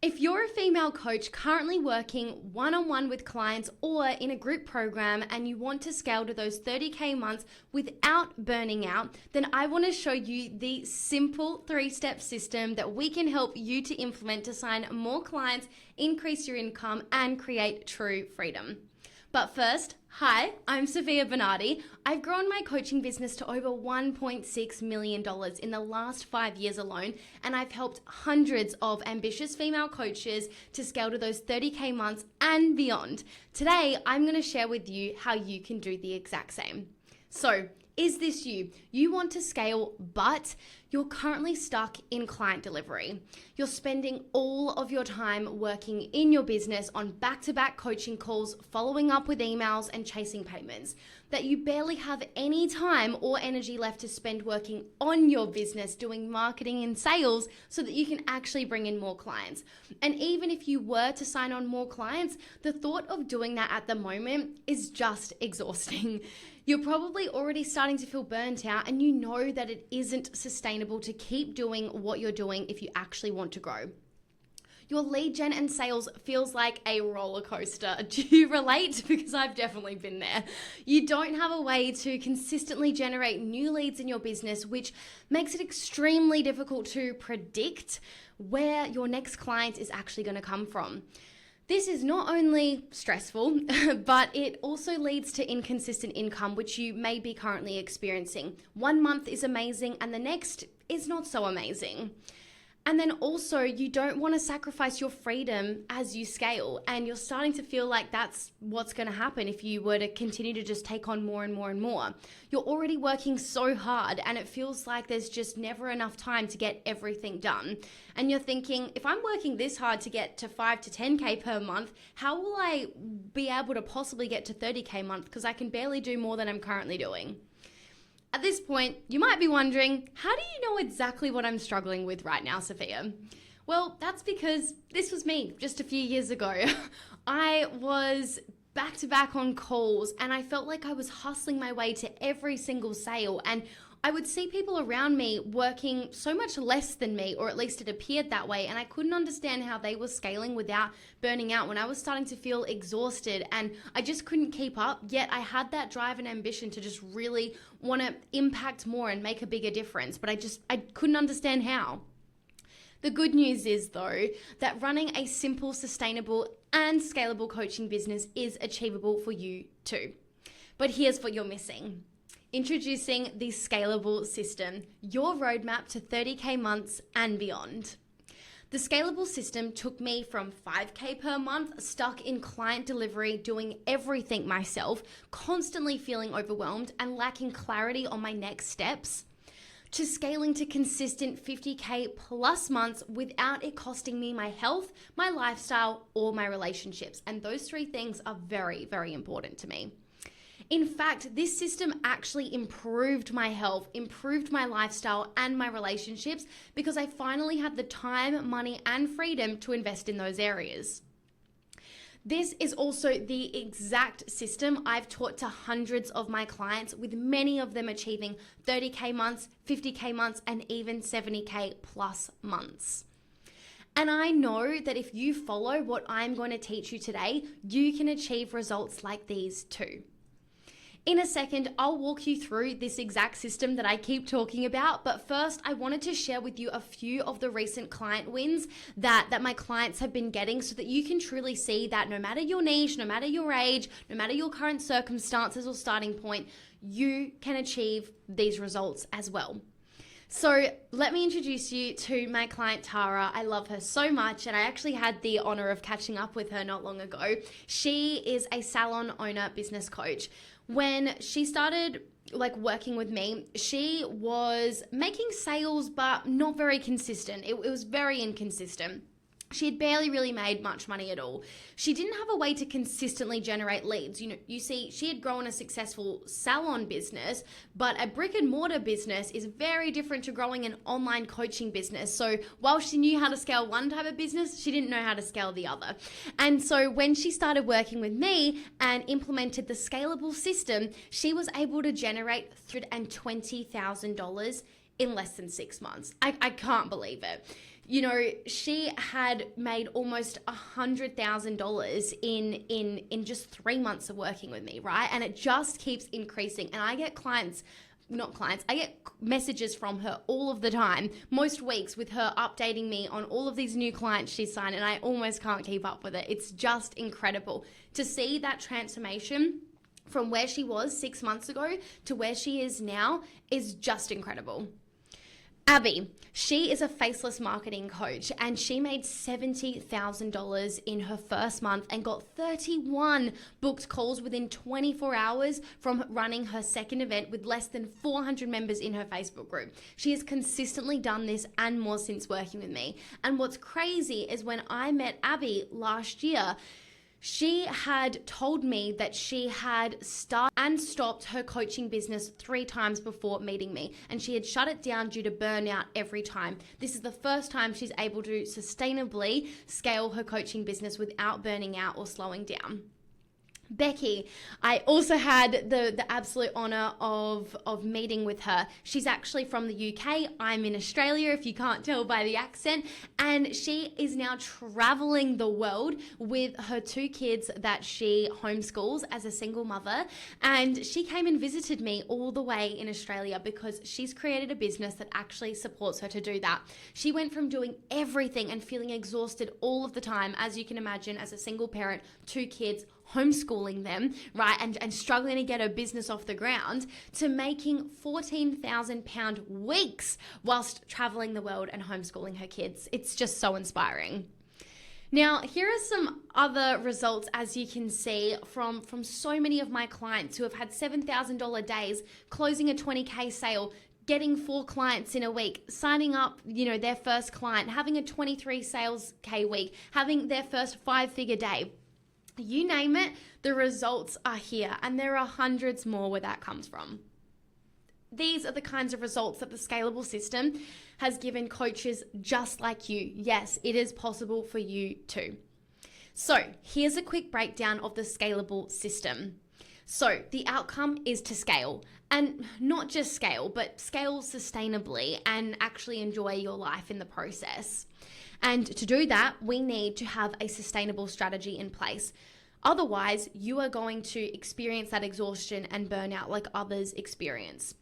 If you're a female coach currently working one-on-one with clients or in a group program and you want to scale to those 30K months without burning out, then I want to show you the simple 3-step system that we can help you to implement to sign more clients, increase your income, and create true freedom. But first, hi, I'm Sofia Bernardi. I've grown my coaching business to over $1.6 million in the last 5 years alone, and I've helped hundreds of ambitious female coaches to scale to those 30K months and beyond. Today, I'm going to share with you how you can do the exact same. So, is this you? You want to scale, but you're currently stuck in client delivery. You're spending all of your time working in your business on back-to-back coaching calls, following up with emails and chasing payments, that you barely have any time or energy left to spend working on your business, doing marketing and sales so that you can actually bring in more clients. And even if you were to sign on more clients, the thought of doing that at the moment is just exhausting. You're probably already starting to feel burnt out, and you know that it isn't sustainable to keep doing what you're doing if you actually want to grow. Your lead gen and sales feels like a roller coaster. Do you relate? Because I've definitely been there. You don't have a way to consistently generate new leads in your business, which makes it extremely difficult to predict where your next client is actually going to come from. This is not only stressful, but it also leads to inconsistent income, which you may be currently experiencing. 1 month is amazing and the next is not so amazing. And then also you don't want to sacrifice your freedom as you scale, and you're starting to feel like that's what's going to happen if you were to continue to just take on more and more and more. You're already working so hard and it feels like there's just never enough time to get everything done. And you're thinking, if I'm working this hard to get to 5 to 10K per month, how will I be able to possibly get to 30K a month? Because I can barely do more than I'm currently doing. At this point, you might be wondering, how do you know exactly what I'm struggling with right now, Sofia? Well, that's because this was me just a few years ago. I was back to back on calls and I felt like I was hustling my way to every single sale, and I would see people around me working so much less than me, or at least it appeared that way, and I couldn't understand how they were scaling without burning out when I was starting to feel exhausted and I just couldn't keep up, yet I had that drive and ambition to just really want to impact more and make a bigger difference, but I couldn't understand how. The good news is, though, that running a simple, sustainable, and scalable coaching business is achievable for you too. But here's what you're missing. Introducing the Scalable system, your roadmap to 30K months and beyond. The Scalable system took me from 5K per month, stuck in client delivery, doing everything myself, constantly feeling overwhelmed and lacking clarity on my next steps, to scaling to consistent 50K plus months without it costing me my health, my lifestyle, or my relationships. And those 3 things are very, very important to me. In fact, this system actually improved my health, improved my lifestyle and my relationships because I finally had the time, money, and freedom to invest in those areas. This is also the exact system I've taught to hundreds of my clients, with many of them achieving 30K months, 50K months, and even 70K plus months. And I know that if you follow what I'm going to teach you today, you can achieve results like these too. In a second, I'll walk you through this exact system that I keep talking about, but first I wanted to share with you a few of the recent client wins that my clients have been getting, so that you can truly see that no matter your niche, no matter your age, no matter your current circumstances or starting point, you can achieve these results as well. So let me introduce you to my client, Tara. I love her so much, and I actually had the honor of catching up with her not long ago. She is a salon owner business coach. When she started working with me, she was making sales, but not very consistent. It was very inconsistent. She had barely really made much money at all. She didn't have a way to consistently generate leads. You see, she had grown a successful salon business, but a brick and mortar business is very different to growing an online coaching business. So while she knew how to scale one type of business, she didn't know how to scale the other. And so when she started working with me and implemented the Scalable system, she was able to generate $320,000 in less than 6 months. I can't believe it. she had made almost $100,000 in just 3 months of working with me, right? And it just keeps increasing. And I get I get messages from her all of the time, most weeks, with her updating me on all of these new clients she's signed, and I almost can't keep up with it. It's just incredible to see that transformation from where she was 6 months ago to where she is now is just incredible. Abby, she is a faceless marketing coach, and she made $70,000 in her first month and got 31 booked calls within 24 hours from running her second event with less than 400 members in her Facebook group. She has consistently done this and more since working with me. And what's crazy is when I met Abby last year, she had told me that she had started and stopped her coaching business 3 times before meeting me, and she had shut it down due to burnout every time. This is the first time she's able to sustainably scale her coaching business without burning out or slowing down. Becky, I also had the absolute honor of meeting with her. She's actually from the UK. I'm in Australia, if you can't tell by the accent. And she is now traveling the world with her 2 kids that she homeschools as a single mother. And she came and visited me all the way in Australia because she's created a business that actually supports her to do that. She went from doing everything and feeling exhausted all of the time, as you can imagine, as a single parent, 2 kids, homeschooling them, right, and struggling to get her business off the ground, to making £14,000 weeks whilst traveling the world and homeschooling her kids. It's just so inspiring. Now, here are some other results, as you can see, from so many of my clients who have had $7,000 days, closing a 20K sale, getting 4 clients in a week, signing up, their first client, having a 23 sales K week, having their first 5-figure day. You name it, the results are here, and there are hundreds more where that comes from. These are the kinds of results that the Scalable system has given coaches just like you. Yes, it is possible for you too. So here's a quick breakdown of the Scalable system. So the outcome is to scale, and not just scale, but scale sustainably and actually enjoy your life in the process. And to do that, we need to have a sustainable strategy in place. Otherwise, you are going to experience that exhaustion and burnout like others experience.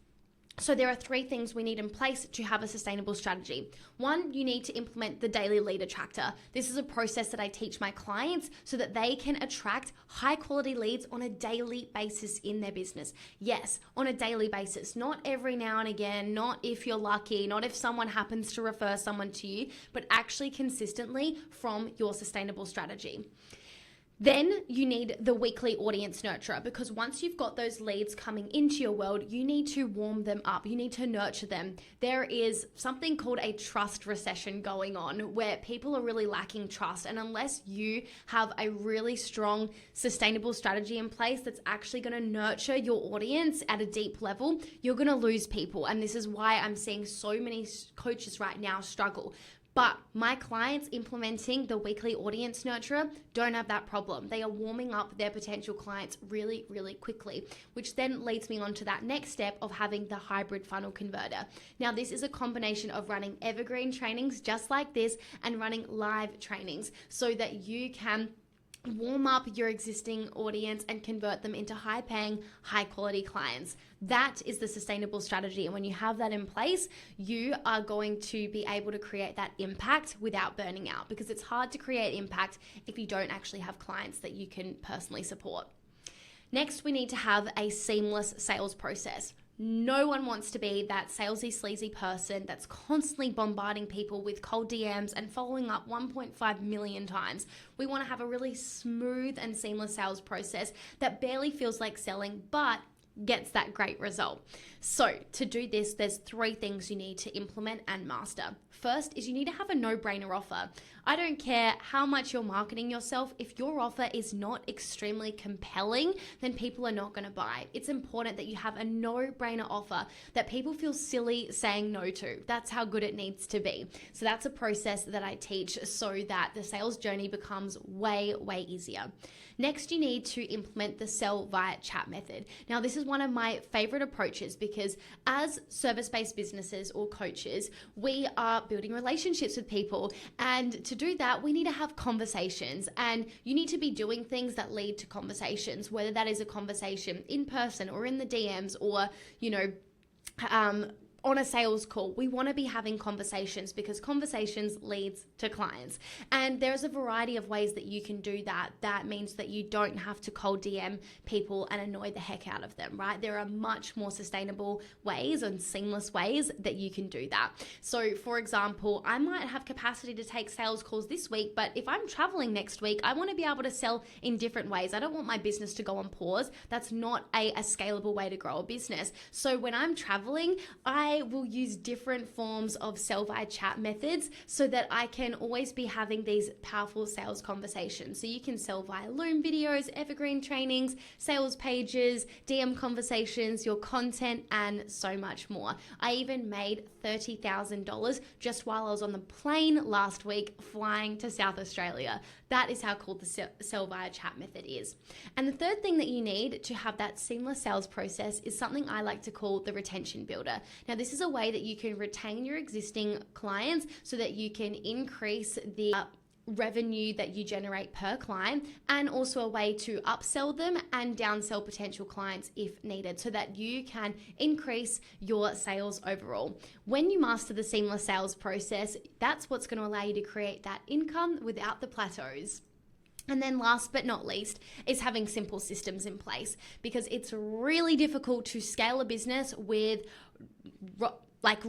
So there are 3 things we need in place to have a sustainable strategy. 1, you need to implement the daily lead attractor. This is a process that I teach my clients so that they can attract high quality leads on a daily basis in their business. Yes, on a daily basis, not every now and again, not if you're lucky, not if someone happens to refer someone to you, but actually consistently from your sustainable strategy. Then you need the weekly audience nurturer, because once you've got those leads coming into your world, you need to warm them up. You need to nurture them. There is something called a trust recession going on where people are really lacking trust. And unless you have a really strong, sustainable strategy in place that's actually going to nurture your audience at a deep level, you're going to lose people. And this is why I'm seeing so many coaches right now struggle. But my clients implementing the weekly audience nurturer don't have that problem. They are warming up their potential clients really, really quickly, which then leads me on to that next step of having the hybrid funnel converter. Now, this is a combination of running evergreen trainings just like this and running live trainings so that you can warm up your existing audience and convert them into high-paying, high-quality clients. That is the sustainable strategy. And when you have that in place, you are going to be able to create that impact without burning out, because it's hard to create impact if you don't actually have clients that you can personally support. Next, we need to have a seamless sales process. No one wants to be that salesy, sleazy person that's constantly bombarding people with cold DMs and following up 1.5 million times. We want to have a really smooth and seamless sales process that barely feels like selling, but gets that great result. So to do this, there's 3 things you need to implement and master. First is you need to have a no-brainer offer. I don't care how much you're marketing yourself. If your offer is not extremely compelling, then people are not going to buy. It's important that you have a no-brainer offer that people feel silly saying no to. That's how good it needs to be. So that's a process that I teach so that the sales journey becomes way, way easier. Next, you need to implement the sell via chat method. Now, this is one of my favorite approaches because as service-based businesses or coaches, we are start building relationships with people. And to do that, we need to have conversations, and you need to be doing things that lead to conversations, whether that is a conversation in person or in the DMs or, on a sales call. We want to be having conversations because conversations leads to clients. And there's a variety of ways that you can do that. That means that you don't have to cold DM people and annoy the heck out of them, right? There are much more sustainable ways and seamless ways that you can do that. So for example, I might have capacity to take sales calls this week, but if I'm traveling next week, I want to be able to sell in different ways. I don't want my business to go on pause. That's not a scalable way to grow a business. So when I'm traveling, I will use different forms of sell via chat methods so that I can always be having these powerful sales conversations. So you can sell via Loom videos, evergreen trainings, sales pages, DM conversations, your content, and so much more. I even made $30,000 just while I was on the plane last week flying to South Australia. That is how cool the sell via chat method is. And the third thing that you need to have that seamless sales process is something I like to call the retention builder. Now, this is a way that you can retain your existing clients so that you can increase the revenue that you generate per client, and also a way to upsell them and downsell potential clients if needed so that you can increase your sales overall. When you master the seamless sales process, that's what's going to allow you to create that income without the plateaus. And then last but not least is having simple systems in because it's really difficult to scale a business with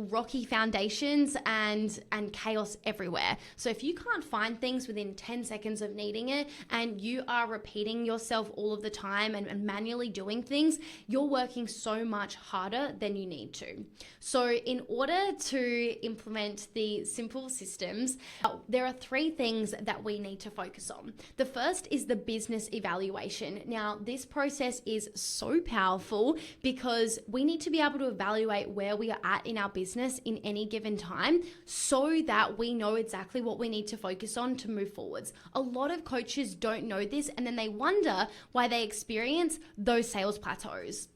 rocky foundations and chaos everywhere. So if you can't find things within 10 seconds of needing it and you are repeating yourself all of the time and manually doing things, you're working so much harder than you need to. So in order to implement the simple systems, there are 3 things that we need to focus on. The first is the business evaluation. Now, this process is so powerful because we need to be able to evaluate where we are at in our business in any given time so that we know exactly what we need to focus on to move forwards. A lot of coaches don't know this, and then they wonder why they experience those sales plateaus.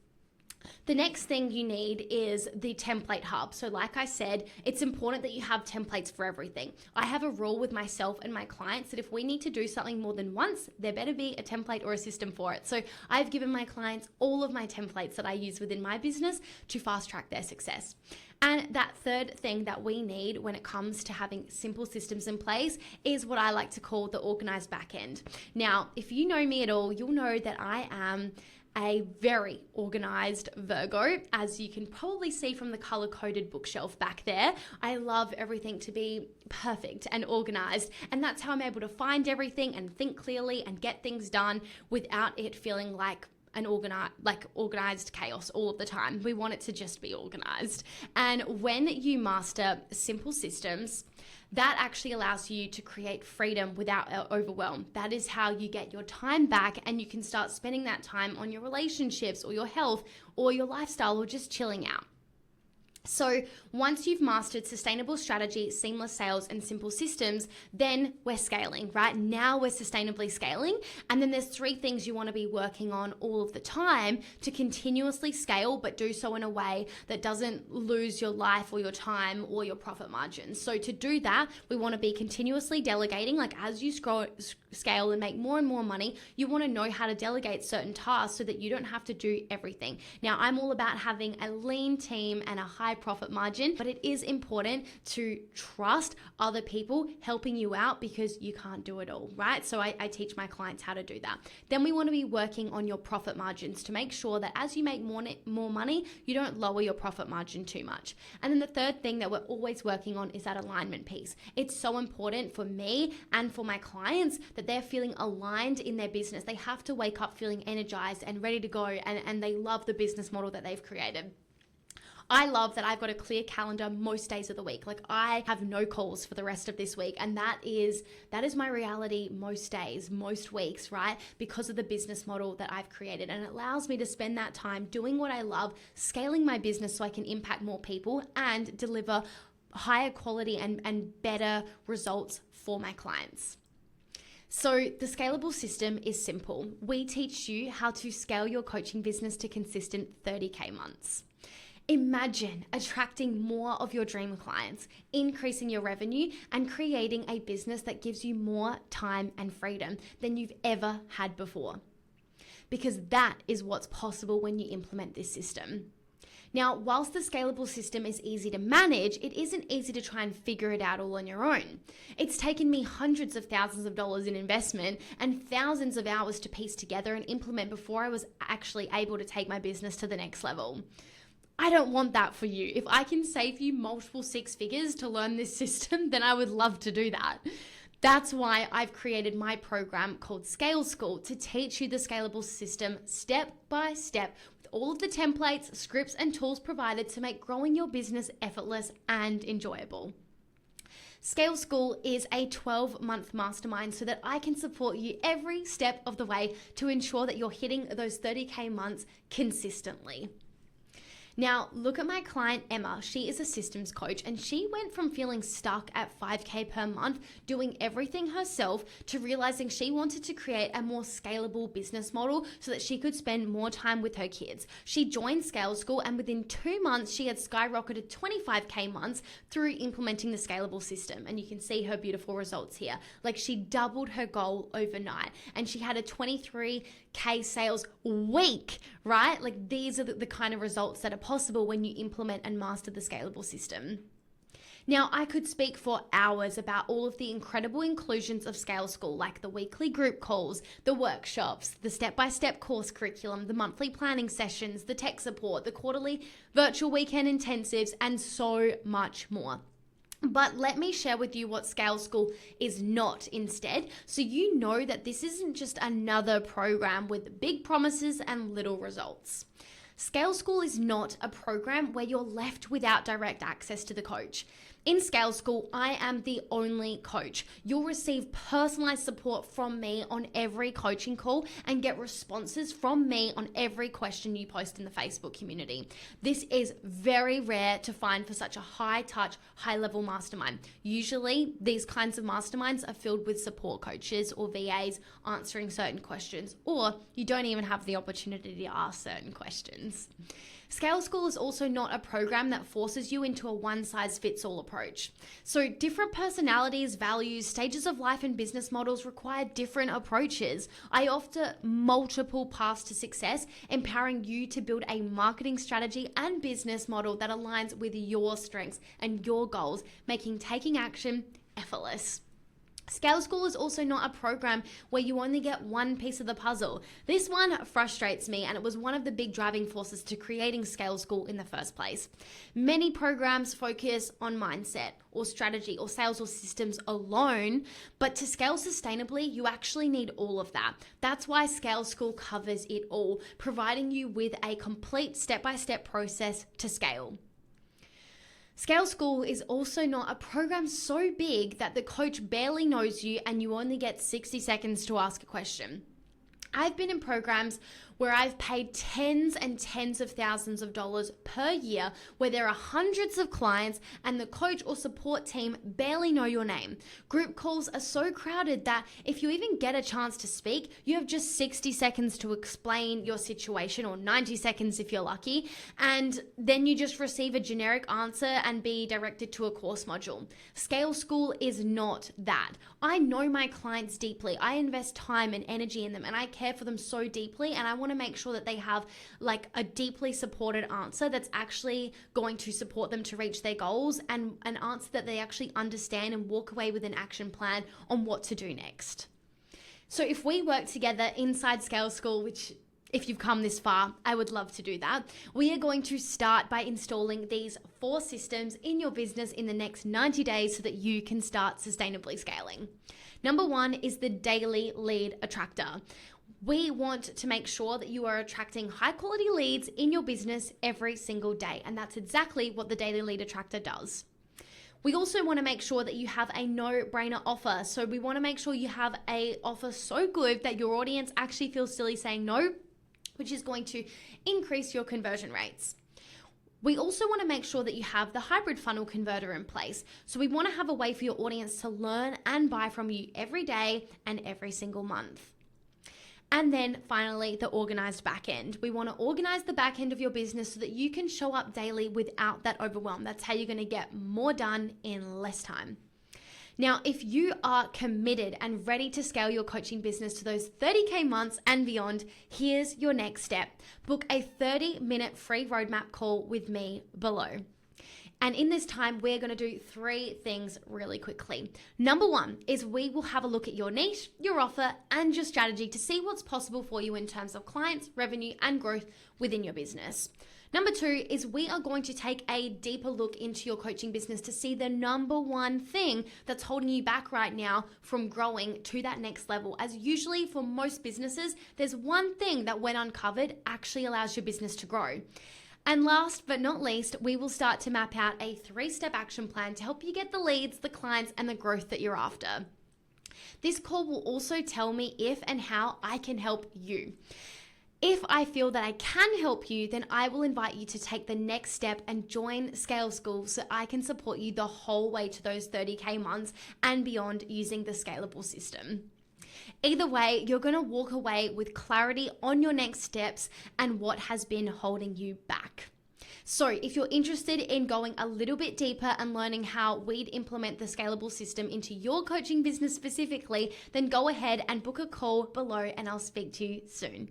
The next thing you need is the template hub. So like I said, it's important that you have templates for everything. I have a rule with myself and my clients that if we need to do something more than once, there better be a template or a system for it. So I've given my clients all of my templates that I use within my business to fast track their success. And that third thing that we need when it comes to having simple systems in place is what I like to call the organized back end. Now, if you know me at all, you'll know that I am a very organized Virgo, as you can probably see from the color-coded bookshelf back there. I love everything to be perfect and organized, and that's how I'm able to find everything and think clearly and get things done without it feeling like organized chaos all of the time. We want it to just be organized. And when you master simple systems, that actually allows you to create freedom without overwhelm. That is how you get your time back, and you can start spending that time on your relationships or your health or your lifestyle or just chilling out. So once you've mastered sustainable strategy, seamless sales, and simple systems, then we're scaling, right? Now we're sustainably scaling. And then there's 3 things you want to be working on all of the time to continuously scale, but do so in a way that doesn't lose your life or your time or your profit margins. So to do that, we want to be continuously delegating. Like as you scale and make more and more money, you want to know how to delegate certain tasks so that you don't have to do everything. Now, I'm all about having a lean team and a high profit margin, but it is important to trust other people helping you out because you can't do it all, right? So I teach my clients how to do that. Then we want to be working on your profit margins to make sure that as you make more money, you don't lower your profit margin too much. And then the third thing that we're always working on is that alignment piece. It's so important for me and for my clients that they're feeling aligned in their business. They have to wake up feeling energized and ready to go, and they love the business model that they've created. I love that I've got a clear calendar most days of the week. Like I have no calls for the rest of this week. And that is my reality most days, most weeks, right? Because of the business model that I've created. And it allows me to spend that time doing what I love, scaling my business so I can impact more people and deliver higher quality and better results for my clients. So the Scalable system is simple. We teach you how to scale your coaching business to consistent 30K months. Imagine attracting more of your dream clients, increasing your revenue, and creating a business that gives you more time and freedom than you've ever had before. Because that is what's possible when you implement this system. Now, whilst the Scalable system is easy to manage, it isn't easy to try and figure it out all on your own. It's taken me hundreds of thousands of dollars in investment and thousands of hours to piece together and implement before I was actually able to take my business to the next level. I don't want that for you. If I can save you multiple six figures to learn this system, then I would love to do that. That's why I've created my program called Scale School to teach you the Scalable system step by step with all of the templates, scripts, and tools provided to make growing your business effortless and enjoyable. Scale School is a 12-month mastermind so that I can support you every step of the way to ensure that you're hitting those 30K months consistently. Now, look at my client, Emma. She is a systems coach, and she went from feeling stuck at 5K per month, doing everything herself, to realizing she wanted to create a more scalable business model so that she could spend more time with her kids. She joined Scale School, and within 2 months, she had skyrocketed 25K months through implementing the Scalable system. And you can see her beautiful results here. Like, she doubled her goal overnight, and she had a 23K sales week, right? Like, these are the kind of results that are possible when you implement and master the Scalable system. Now, I could speak for hours about all of the incredible inclusions of Scale School, like the weekly group calls, the workshops, the step-by-step course curriculum, the monthly planning sessions, the tech support, the quarterly virtual weekend intensives, and so much more. But let me share with you what Scale School is not instead, so you know that this isn't just another program with big promises and little results. Scale School is not a program where you're left without direct access to the coach. In Scale School, I am the only coach. You'll receive personalized support from me on every coaching call and get responses from me on every question you post in the Facebook community. This is very rare to find for such a high-touch, high-level mastermind. Usually, these kinds of masterminds are filled with support coaches or VAs answering certain questions, or you don't even have the opportunity to ask certain questions. Scale School is also not a program that forces you into a one-size-fits-all approach. So different personalities, values, stages of life, and business models require different approaches. I offer multiple paths to success, empowering you to build a marketing strategy and business model that aligns with your strengths and your goals, making taking action effortless. Scale School is also not a program where you only get one piece of the puzzle. This one frustrates me, and it was one of the big driving forces to creating Scale School in the first place. Many programs focus on mindset or strategy or sales or systems alone, but to scale sustainably, you actually need all of that. That's why Scale School covers it all, providing you with a complete step-by-step process to scale. Scale School is also not a program so big that the coach barely knows you and you only get 60 seconds to ask a question. I've been in programs where I've paid tens and tens of thousands of dollars per year, where there are hundreds of clients and the coach or support team barely know your name. Group calls are so crowded that if you even get a chance to speak, you have just 60 seconds to explain your situation, or 90 seconds if you're lucky, and then you just receive a generic answer and be directed to a course module. Scale School is not that. I know my clients deeply. I invest time and energy in them, and I care for them so deeply, and I want to make sure that they have like a deeply supported answer that's actually going to support them to reach their goals, and an answer that they actually understand and walk away with an action plan on what to do next. So if we work together inside Scale School, which if you've come this far, I would love to do that. We are going to start by installing these 4 systems in your business in the next 90 days so that you can start sustainably scaling. Number 1 is the daily lead attractor. We want to make sure that you are attracting high quality leads in your business every single day. And that's exactly what the daily lead attractor does. We also want to make sure that you have a no-brainer offer. So we want to make sure you have an offer so good that your audience actually feels silly saying no, which is going to increase your conversion rates. We also want to make sure that you have the hybrid funnel converter in place. So we want to have a way for your audience to learn and buy from you every day and every single month. And then finally, the organized back end. We want to organize the back end of your business so that you can show up daily without that overwhelm. That's how you're going to get more done in less time. Now, if you are committed and ready to scale your coaching business to those 30K months and beyond, here's your next step. Book a 30-minute free roadmap call with me below. And in this time, we're going to do 3 things really quickly. Number 1 is we will have a look at your niche, your offer, and your strategy to see what's possible for you in terms of clients, revenue, and growth within your business. Number 2 is we are going to take a deeper look into your coaching business to see the number 1 thing that's holding you back right now from growing to that next level. As usually for most businesses, there's one thing that when uncovered actually allows your business to grow. And last but not least, we will start to map out a 3-step action plan to help you get the leads, the clients, and the growth that you're after. This call will also tell me if and how I can help you. If I feel that I can help you, then I will invite you to take the next step and join Scale School so I can support you the whole way to those 30K months and beyond using the Scalable system. Either way, you're going to walk away with clarity on your next steps and what has been holding you back. So if you're interested in going a little bit deeper and learning how we'd implement the Scalable system into your coaching business specifically, then go ahead and book a call below and I'll speak to you soon.